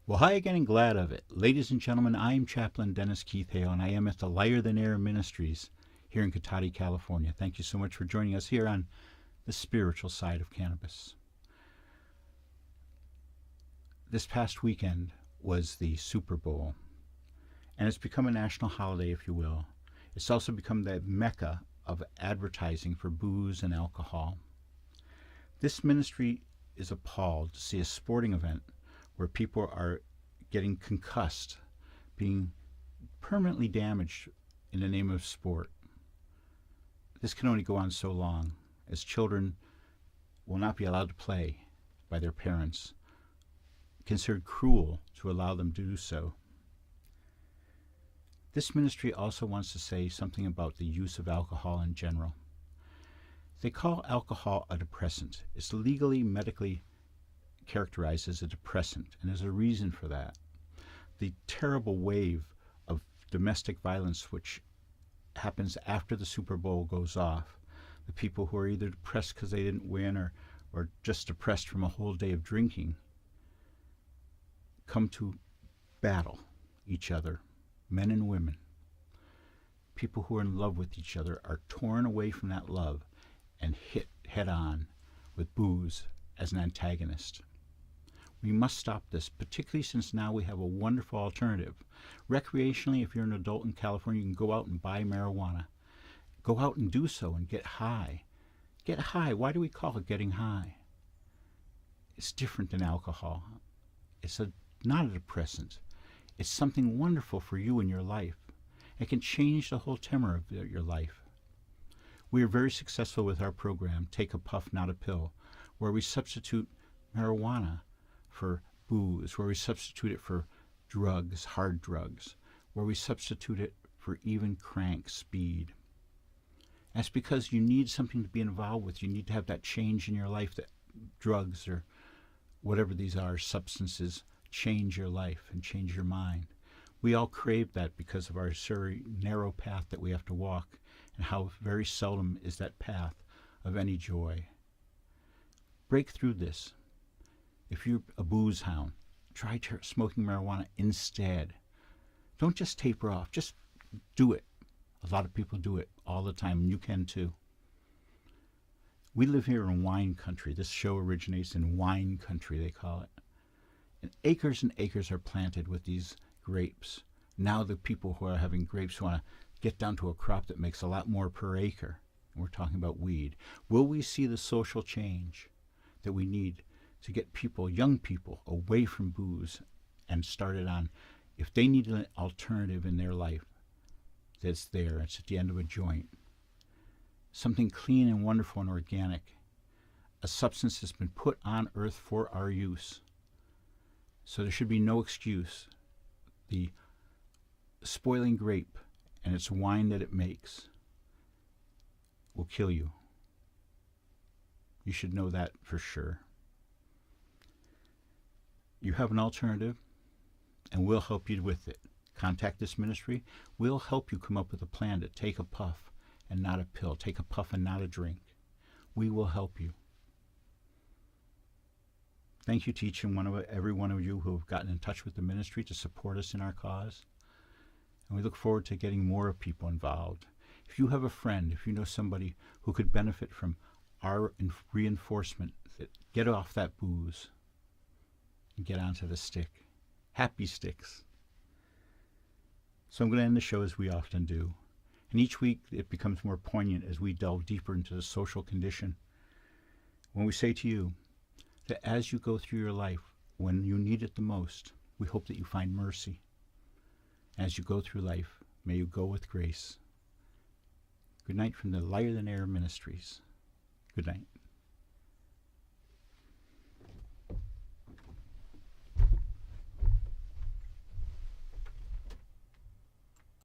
Well, hi again and glad of it. Ladies and gentlemen, I'm Chaplain Dennis Keith Hale, and I am at the Lighter Than Air Ministries here in Cotati, California. Thank you so much for joining us here on the Spiritual Side of Cannabis. This past weekend was the Superbowl, and it's become a national holiday, if you will. It's also become the mecca of advertising for booze and alcohol. This ministry is appalled to see a sporting event where people are getting concussed, being permanently damaged in the name of sport. This can only go on so long, as children will not be allowed to play by their parents, considered cruel to allow them to do so. This ministry also wants to say something about the use of alcohol in general. They call alcohol a depressant. It's legally, medically characterized as a depressant, and there's a reason for that. The terrible wave of domestic violence which happens after the Super Bowl goes off, the people who are either depressed because they didn't win or just depressed from a whole day of drinking, come to battle each other, men and women. People who are in love with each other are torn away from that love and hit head on with booze as an antagonist. We must stop this, particularly since now we have a wonderful alternative. Recreationally, if you're an adult in California, you can go out and buy marijuana. Go out and do so and get high. Get high. Why do we call it getting high? It's different than alcohol. It's not a depressant. It's something wonderful for you in your life. It can change the whole tenor of your life. We are very successful with our program, Take a Puff, Not a Pill, where we substitute marijuana for booze, where we substitute it for drugs, hard drugs, where we substitute it for even crank speed. That's because you need something to be involved with. You need to have that change in your life, that drugs or whatever these are, substances, change your life and change your mind. We all crave that because of our very narrow path that we have to walk, and how very seldom is that path of any joy. Break through this. If you're a booze hound, try smoking marijuana instead. Don't just taper off, just do it. A lot of people do it all the time, and you can too. We live here in wine country. This show originates in wine country, they call it. And acres are planted with these grapes. Now the people who are having grapes want to get down to a crop that makes a lot more per acre. And we're talking about weed. Will we see the social change that we need to get people, young people, away from booze and started on, if they need an alternative in their life, that's there. It's at the end of a joint. Something clean and wonderful and organic. A substance that's been put on earth for our use. So there should be no excuse. The spoiling grape and its wine that it makes will kill you. You should know that for sure. You have an alternative, and we'll help you with it. Contact this ministry. We'll help you come up with a plan to take a puff and not a pill. Take a puff and not a drink. We will help you. Thank you to each and every one of you who have gotten in touch with the ministry to support us in our cause. And we look forward to getting more people involved. If you have a friend, if you know somebody who could benefit from our reinforcement, get off that booze and get onto the stick. Happy sticks. So I'm going to end the show as we often do. And each week it becomes more poignant as we delve deeper into the social condition. When we say to you that as you go through your life, when you need it the most, we hope that you find mercy. As you go through life, may you go with grace. Good night from the Lighter Than Air Ministries. Good night.